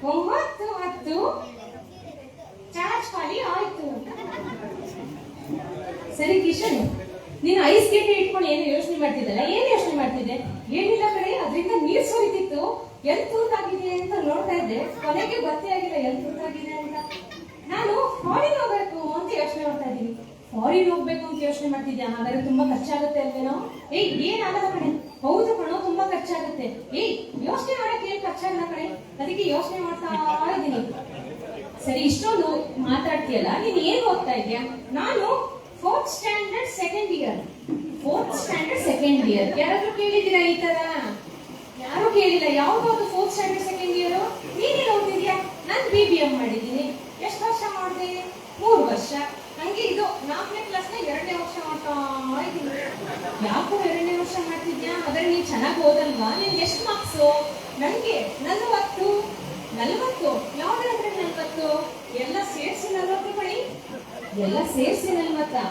9 10 charge ಖಾಲಿ ಆಯ್ತು. ಸರಿ ಕಿಶನ್, ನೀನು ಐಸ್ ಗೇಟ್ ಇಟ್ಕೊಂಡು ಏನು ಯೋಚನೆ ಮಾಡ್ತಿದ್ದಲ್ಲ, ಏನ್ ಯೋಚನೆ ಮಾಡ್ತಿದ್ದೆ? ಏನಿಲ್ಲ ಕಡೆ, ಅದರಿಂದ ನೀರ್ ಸೋರಿತಿತ್ತು, ಎಲ್ಲಿ ತೂತಾಗಿದೆ ಅಂತ ನೋಡ್ತಾ ಇದ್ದೆ. ಕೊನೆಗೆ ಗೊತ್ತೇ ಆಗಿಲ್ಲ ಎಲ್ಲಿ ತೂತಾಗಿದೆ ಅಂತ. ನಾನು ಫಾರಿನ್ ಹೋಗ್ಬೇಕು ಅಂತ ಯೋಚನೆ ಮಾಡ್ತಾ ಇದ್ದೀನಿ. ಫಾರಿನ್ ಹೋಗ್ಬೇಕು ಅಂತ ಯೋಚನೆ ಮಾಡ್ತಿದ್ಯಾ? ಹಾಗಾದ್ರೆ ತುಂಬಾ ಖರ್ಚಾಗುತ್ತೆ ಅಲ್ವೇನೋ? ಏನಾಗಲ್ಲ ಕಣೆ. ಹೌದು ಕಣೋ, ತುಂಬಾ ಖರ್ಚಾಗುತ್ತೆ. ಯೋಚನೆ ಮಾಡಕ್ಕೆ ಏನ್ ಖರ್ಚಾಗಲ್ಲ ಕಣೆ, ಅದಕ್ಕೆ ಯೋಚನೆ ಮಾಡ್ತಾ ಇದ್ದೀನಿ. ಸರಿ, ಇಷ್ಟೊಂದು ಮಾತಾಡ್ತೀಯಲ್ಲ, ನೀನ್ ಏನ್ ಓದ್ತಾ ಇದ್ಯಾ? ನಾನು 4th standard second year. 4th standard second year. ಯಾರಾದ್ರೂ ಕೇಳಿದಿರಾ ಈ ತರ? ಯಾರು ಕೇಳಿಲ್ಲ. ಯಾವ್ದಾದ್ರು 4th ಸ್ಟ್ಯಾಂಡರ್ಡ್ ಸೆಕೆಂಡ್ ಇಯರ್? ನೀನೇನ್ ಓದ್ತಿದ್ಯಾ? ನಾನು BBM ಮಾಡಿದ್ದೀನಿ. ಎಷ್ಟು ವರ್ಷ ಮಾಡಿದೆ? 3 ವರ್ಷ. ಹಂಗೆ ಇದು 4ನೇ ಕ್ಲಾಸ್ನ 2ನೇ ವರ್ಷ ಮಾಡ್ತಾ ಇದ್ದೀನಿ. ಯಾಕೋ 2ನೇ ವರ್ಷ ಮಾಡ್ತಿದ್ಯಾ? ಆದ್ರೆ ನೀನ್ ಚೆನ್ನಾಗಿ ಓದಲ್ವಾ? ನಿನ್ಗೆ ಎಷ್ಟು ಮಾರ್ಕ್ಸು? ನಂಗೆ 40. ಯಾವ್ದಾದ್ರೆ 40? ಎಲ್ಲ ಸೇರಿಸಿ 40 ಕಣಿ. ಎಲ್ಲ ಸೇರಿಸಿ 40.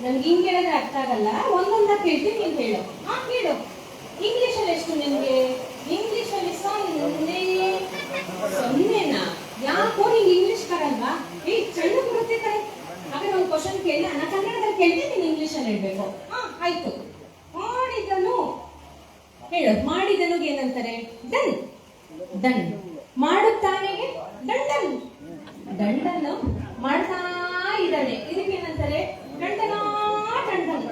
ನನ್ಗೆ ಹಿಂಗ್ ಹೇಳಿದ್ರೆ ಅರ್ಥ ಆಗಲ್ಲ. ಒಂದೊಂದ ಕೇಳ್ತೀನಿ, ನೀನ್ ಹೇಳು. ಹೇಳು. ಇಂಗ್ಲಿಷ್ ಅಲ್ಲಿ ಎಷ್ಟು ನಿನ್ಗೆ? ಇಂಗ್ಲಿಷ್ ಅಲ್ಲಿ 0. ಯಾಕೋ ನಿಂಗೆ ಇಂಗ್ಲಿಷ್ ಬರಲ್ವಾ? ಚೆಂಡು ಬರುತ್ತೆ ಕಡೆ. ಹಾಗಾದ್ರೆ ಒಂದು ಕ್ವಶನ್ ಕೇಳಿ, ನಾನು ಕನ್ನಡದಲ್ಲಿ ಕೇಳ್ತೀನಿ, ನೀನು ಇಂಗ್ಲಿಷ್ ಅಲ್ಲಿ ಹೇಳ್ಬೇಕು. ಆಯ್ತು. ಮಾಡಿದನು ಹೇಳು. ಮಾಡಿದನುಗೆ ಏನಂತಾರೆ? ಡನ್. ಡನ್. ಮಾಡುತ್ತಾನೆಗೆ ದಂಡನ್. ದಂಡನು ಮಾಡ್ತಾ ಇದ್ದಾನೆ, ಇದಕ್ಕೆ ಏನಂತಾರೆ? ದಂಡನ ದಂಡನ್.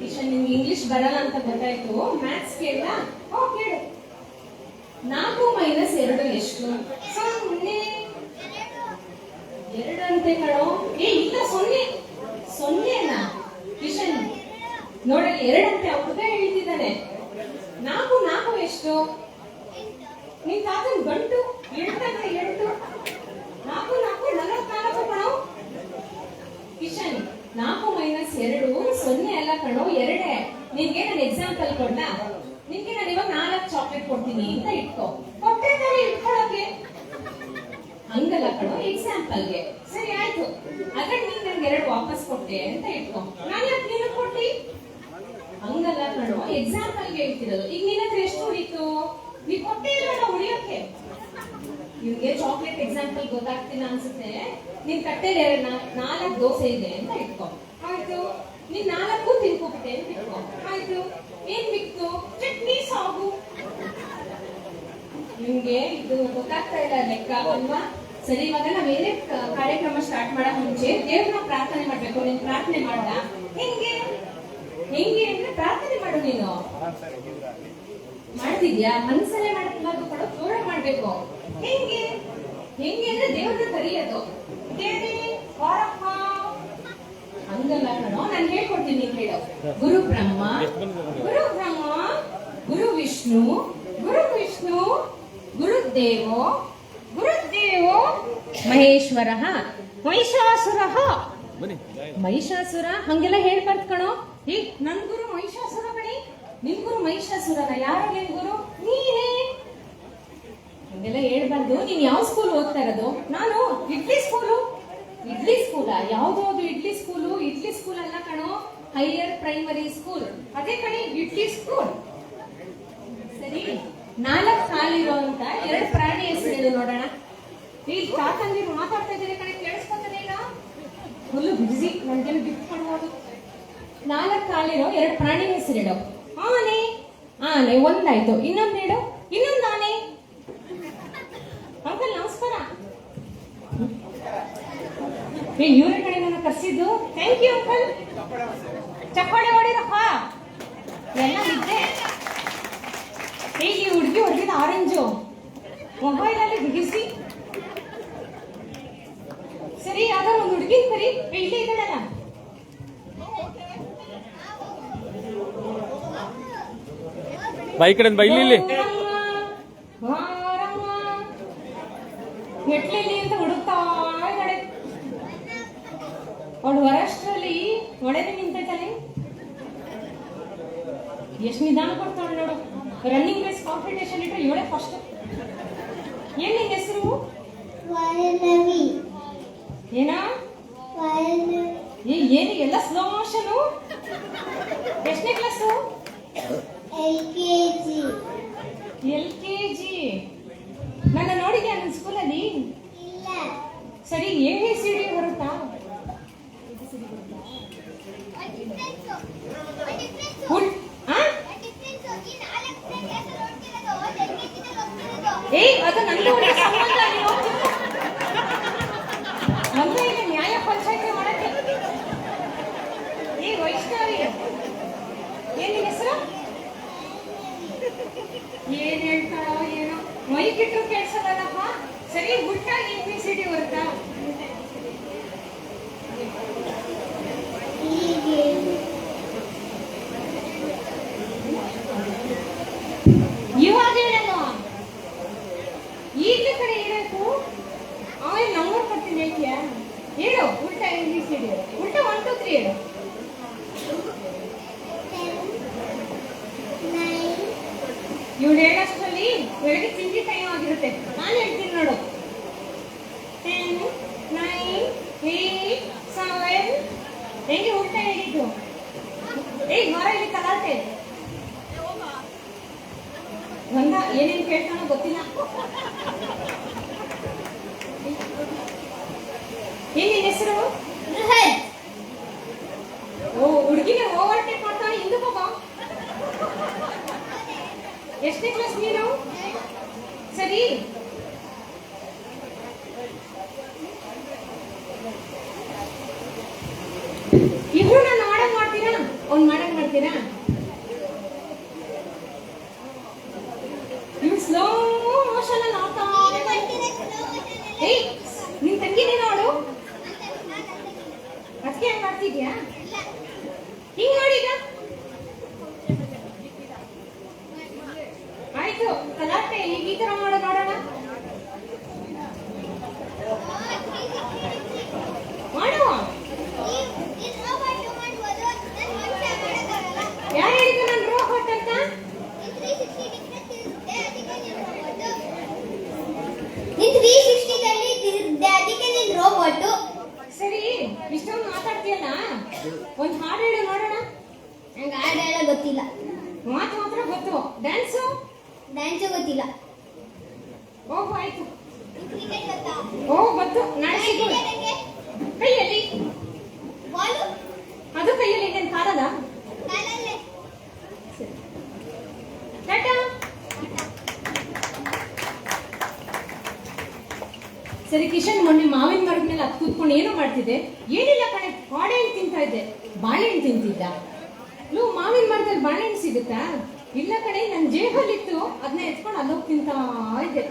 ಕಿಶನ್, ನಿಮ್ಗೆ ಇಂಗ್ಲಿಷ್ ಬರಲ್ಲ ಅಂತ ಗೊತ್ತಾಯ್ತು. ಮ್ಯಾಥ್ಸ್ ಕೇಳ? ಕೇಳು. 4 - 2 ಎಷ್ಟು? 0. 2 ಅಂತೆ ಕಣೋ. ಇಲ್ಲ, 0. 0ನಾ? ಕಿಶನ್ ನೋಡಲ್ಲಿ 2 ಅಂತೆ ಹುಡುಗ ಹೇಳ್ತಿದ್ದಾನೆ. 4 ಎಷ್ಟು? ನಿನ್ ತಾತನ್ ಗಂಟು 8. 4 44 ಕಣೋ. ಕಿಶನ್, 4 - 2 0 ಅಲ್ಲ ಕಣೋ, 2. ನಿನ್ಗೆ ನಾನು ಎಕ್ಸಾಂಪಲ್ ಕೊಡ್ಲ? ನಿನ್ಗೆ ನಾನು ಇವಾಗ 4 ಚಾಕ್ಲೇಟ್ ಕೊಡ್ತೀನಿ ಅಂತ ಇಟ್ಕೋ. ಕೊಟ್ಟೆ ತಾನೇ ಇಟ್ಕೊಳ್ಳೋಕೆ? ಹಂಗಲ್ಲ ಕಣೋ, ಎಕ್ಸಾಂಪಲ್ಗೆ. ಸರಿ ಆಯ್ತು. ಅದ್ರಲ್ಲಿ ನೀನ್ ನನ್ಗೆ 2 ವಾಪಸ್ ಕೊಟ್ಟೆ ಅಂತ ಇಟ್ಕೋ. ನಾನು ಯಾಕೆ ನಿನಗೆ ಕೊಟ್ಟಿ? ಹಂಗಲ್ಲ ಕಣೋ, ಎಕ್ಸಾಂಪಲ್ಗೆ ಹೇಳ್ತಿರೋದು. ಈಗ ನಿನ್ನ ಹತ್ರ ಎಷ್ಟು ಉಳಿತು? ನೀ ಕೊಟ್ಟೆ ಇಲ್ಲ ಉಳಿಯೋಕೆ. ನಿಮ್ಗೆ ಚಾಕ್ಲೇಟ್ ಎಕ್ಸಾಂಪಲ್ ಗೊತ್ತಾಗ್ತಿಲ್ಲ ಅನ್ಸುತ್ತೆ. ನಿನ್ ಕಟ್ಟೆಲಿ 4 ದೋಸೆ ಇದೆ ಅಂತ ಇಟ್ಕೋ. ಆಯ್ತು. ನೀನ್ 4 ತಿನ್ಕೋಬಿಟ್ಟೆ ಅಂತ ಇಟ್ಕೋ. ಆಯ್ತು. ಏನ್ ಬಿತ್ತು? ಚಟ್ನಿ ಸಾಗು. ನಿಮ್ಗೆ ಇದು ಗೊತ್ತಾಗ್ತಾ ಇಲ್ಲ ಲೆಕ್ಕ ಅಲ್ವಾ? ಸರಿ, ಇವಾಗ ನಾವೇನೇ ಕಾರ್ಯಕ್ರಮ ಸ್ಟಾರ್ಟ್ ಮಾಡಕ್ ಮುಂಚೆ ದೇವ್ರನ್ನ ಪ್ರಾರ್ಥನೆ ಮಾಡ್ಬೇಕು. ನೀನ್ ಪ್ರಾರ್ಥನೆ ಮಾಡ್ದ? ಹೆಂಗೆ ಅಂದ್ರೆ ಪ್ರಾರ್ಥನೆ ಮಾಡು. ನೀನು ಮಾಡ್ತಿದ್ಯಾ? ಮನಸ್ಸಲ್ಲೇ ಮಾಡಬಾರ್ದು ಕಣೋ, ಜೋರ ಮಾಡ್ಬೇಕು. ಹೆಂಗೆ ಅಂದ್ರೆ ದೇವ್ರನ್ನ ಕರೆಯೋದು. ದೇವಿ ವಾರಪ್ಪ ಹಂಗಲ್ಲ ಕಣೋ, ನಾನು ಹೇಳ್ಕೊಡ್ತೀನಿ, ಹೇಳು. ಗುರು ಬ್ರಹ್ಮ, ಗುರು ವಿಷ್ಣು, ಗುರುದೇವೋ ಮಹೇಶ್ವರ, ಮಹಿಷಾಸುರ. ಹಂಗೆಲ್ಲ ಹೇಳ್ಬಾರ್ದು ಕಣೋ. ನನ್ ಗುರು ಮಹಿಷಾಸುರ ಕಣಿ. ನಿನ್ ಗುರು ಮಹಿಷಾಸುರನ? ಯಾರು ನಿನ್ ಗುರು? ನೀನೇ. ಹಂಗೆಲ್ಲ ಹೇಳ್ಬಾರ್ದು. ನೀನ್ ಯಾವ ಸ್ಕೂಲ್ ಓದ್ತಾ ಇರೋದು? ನಾನು ಇಡ್ಲಿ ಸ್ಕೂಲ್. ಯಾವ್ದು ಇಡ್ಲಿ ಸ್ಕೂಲು? ಇಡ್ಲಿ ಸ್ಕೂಲ್ ಅಲ್ಲ ಕಣೋ, ಹೈಯರ್ ಪ್ರೈಮರಿ ಸ್ಕೂಲ್. ಅದೇ ಕಣಿ ಇಡ್ಲಿ ಸ್ಕೂಲ್. ಸರಿ, 4 ಕಾಲಿರುವಂತ 2 ಪ್ರಾಣಿ ಹೆಸರು ನೋಡೋಣ. ಈಗ ತಾತಂದಿರು ಮಾತಾಡ್ತಾ ಇದ್ದಾರೆ ಕಣೆ, ಕೇಳಿಸ್ಕೊತಾನೆ ಇಲ್ಲ? ಫುಲ್ ಬಿಸಿ. ನನ್ಗೇನು ಗಿಫ್ಟ್ ಕೊಡ್ಬೋದು. 4 ಕಾಲಿರೋ 2 ಪ್ರಾಣಿ ಹೆಸರಿಡು. ಆನೆ. ಒಂದಾಯ್ತು. ಇನ್ನೊಂದು ಹೇಳು. ಇನ್ನೊಂದು ಆನೆ. ಅಂಕಲ್ ನಮಸ್ಕಾರ. ಇವರ ಕಡೆ ನನ್ನ ಕರ್ಸಿದ್ದು. Thank you uncle. ಚಪ್ಪಾಳೆ ಹೊಡಿರಪ್ಪ. ಎಲ್ಲ ನಿದ್ದೆ. ಈ ಹುಡುಗಿ ಹೊಡೆದಿದ್ದ ಆರೆಂಜು ಮೊಬೈಲ್ ಅಲ್ಲಿ ಬಿಗಿಸಿ. ಸರಿ, ಯಾವ್ದಾರು ಒಂದು ಹುಡುಗಿ ಕರಿ. ಇಲ್ಲೇ ಇದ್ದಾಳಲ್ಲ. ಬೈಕ್ ಬೈಲಿ ಎಟ್ಲಲ್ಲಿ ಅಂತ ಹುಡುಕ್ತಾ ಇದ್ದಾಳೆ. ಅವಳು ವರಷ್ಟರಲ್ಲಿ ಒಡೆದು ನಿಂತೈತಾನೆ. ಎಷ್ಟು ನಿಧಾನ ಕೊಡ್ತಾಳೆ ನೋಡು. ರನ್ನಿಂಗ್ ರೇಸ್ ಕಾಂಪಿಟೇಷನ್ ಇಟ್ಟರೆ ಇವಳೆ ಫಸ್ಟ್. ಏನ್ ನಿನ್ ಹೆಸರು? ಏನ? ಏನು ಎಲ್ಲ ಸ್ಲೋ ಮೋಷನ್? ಎಷ್ಟನೇ ಕ್ಲಾಸು? LKG. ನನ್ನ ನೋಡಿದ್ಯಾ ನನ್ನ ಸ್ಕೂಲಲ್ಲಿ? ಸರಿ, ABCD ಬರುತ್ತಾ? ಅದು ನಂದು ಒಳ್ಳೆ ಸಂಬಂಧ. ಮೊನ್ನೆ ಈಗ ನ್ಯಾಯ ಪಂಚಾಯತಿ ಮಾಡಕ್ಕೆ. ವೈಷ್ಣವಿ, ಏನ್ ನಿನ್ನ ಹೆಸರು? ಏನ್ ಹೇಳ್ತಾಳೋ ಏನೋ, ಮೈಕಿಟ್ರು ಕೇಳ್ಸೋದಲ್ಲಪ್ಪ. ಸರಿ, ಉಲ್ಟಾ ABCD ಬರುತ್ತಾ? ಇವಾಗ ಹೇಳಲ್ಲ, ಈಗಲೇ ಕಡೆ ಏನಾಯ್ತು? ಆಮೇಲೆ ನಂಬರ್ ಕೊಡ್ತೀನಿ, ಹೇಳ್ತೀಯಾ? ಹೇಳು, ಉಲ್ಟಾ ABCD. ಉಲ್ಟಾ 1 2 3 ಹೇಳು. ಇವಳು ಹೇಳೋಷ್ಟರಲ್ಲಿ ಬೆಳಗ್ಗೆ ತಿಂಡಿ ಟೈಮ್ ಆಗಿರುತ್ತೆ. ನಾನು ಹೇಳ್ತೀನಿ ನೋಡು. 10 9 8 7. ಹೆಂಗೆ ಉಲ್ಟಾ ಹೇಳಿದ್ದು? ಹೊರ ಇಲ್ಲಿ ಕಲಾಟೆ ಬಂದ. ಏನೇನು ಕೇಳ್ತಾನೋ ಗೊತ್ತಿಲ್ಲ. ಏನ್ ನಿನ್ನ ಹೆಸರು? ಓ, ಹುಡುಗಿನ ಓವರ್ಟೇಕ್ ಮಾಡ್ತಾನೆ. ಹಿಂದೂ ಬಾಬಾ, ಎಷ್ಟನೇ ಕ್ಲಾಸ್ ನೀನು? ಸರಿ, ಇಬ್ರು ನಾನು ಮಾಡಂಗ್ ಮಾಡ್ತೀರಾ? ಅವ್ನು ಮಾಡಂಗ್ ಮಾಡ್ತೀರಾ? ಇವ್ರು ಸ್ಲೋ ಮೋಷನ್ ಅಲ್ಲಿ ನೋಡ್ತಾ. ನಿನ್ ತಂಗಿನೇ ನೋಡು. ಅದಕ್ಕೆ ಹಂಗ್ ಮಾಡ್ತಿದ್ಯಾ? ಹಿಂಗ್ ಮಾಡೀಗ. ಆಯ್ತು, ಕಲಾಟೆ ಈಗ ಈ ತರ ಮಾಡೋ ನೋಡೋಣ. ಮಾಡುವ. ಯಾರು ಹೇಳಿದ್ರು ನಾನು ರೋಬೋಟ್ ಅಂತ? ಸರಿ, ಇಷ್ಟೊಂದು ಮಾತಾಡ್ತೀಯಲ್ಲ, ಒಂದು ಹಾಡು ಹೇಳು ನೋಡೋಣ. ನಂಗೆ ಹಾಡು ಹೇಳ ಗೊತ್ತಿಲ್ಲ. ಮಾತು ಮಾತ್ರ ಗೊತ್ತು. ಡ್ಯಾನ್ಸು ಗೊತ್ತಿಲ್ಲ. ಓಹ್, ಆಯ್ತು. ಓ, ಗೊತ್ತು. ನಾಳೆ ಸಿಗೋಣ. ಕೈಯಲ್ಲಿ ಅದು ಕೈಯಲ್ಲಿ ನನ್ನ ಕಾಲದ. ಟಾಟಾ. ಸರಿ ಕಿಶನ್, ಮೊನ್ನೆ ಮಾವಿನ ಮರದ ಮೇಲೆ ಅದು ಕೂತ್ಕೊಂಡು ಏನೋ ಮಾಡ್ತಿದ್ದೆ? ಏನಿಲ್ಲ ಕಣೆ, ಬಾಳೆಹಣ್ಣು ತಿಂತಾ ಇದ್ದೆ. ಬಾಳೆಹಣ್ಣು ತಿಂತಿದ್ದ? ಮಾವಿನ ಮರದಲ್ಲಿ ಬಾಳೆಹಣ್ಣು ಸಿಗುತ್ತಾ? ಇಲ್ಲ ಕಣೆ, ನನ್ನ ಜೇಬಲ್ಲಿತ್ತು, ಅದನ್ನ ಎತ್ಕೊಂಡು ಅಲ್ಲೋಗಿ ತಿಂತಾ ಇದ್ದೆ.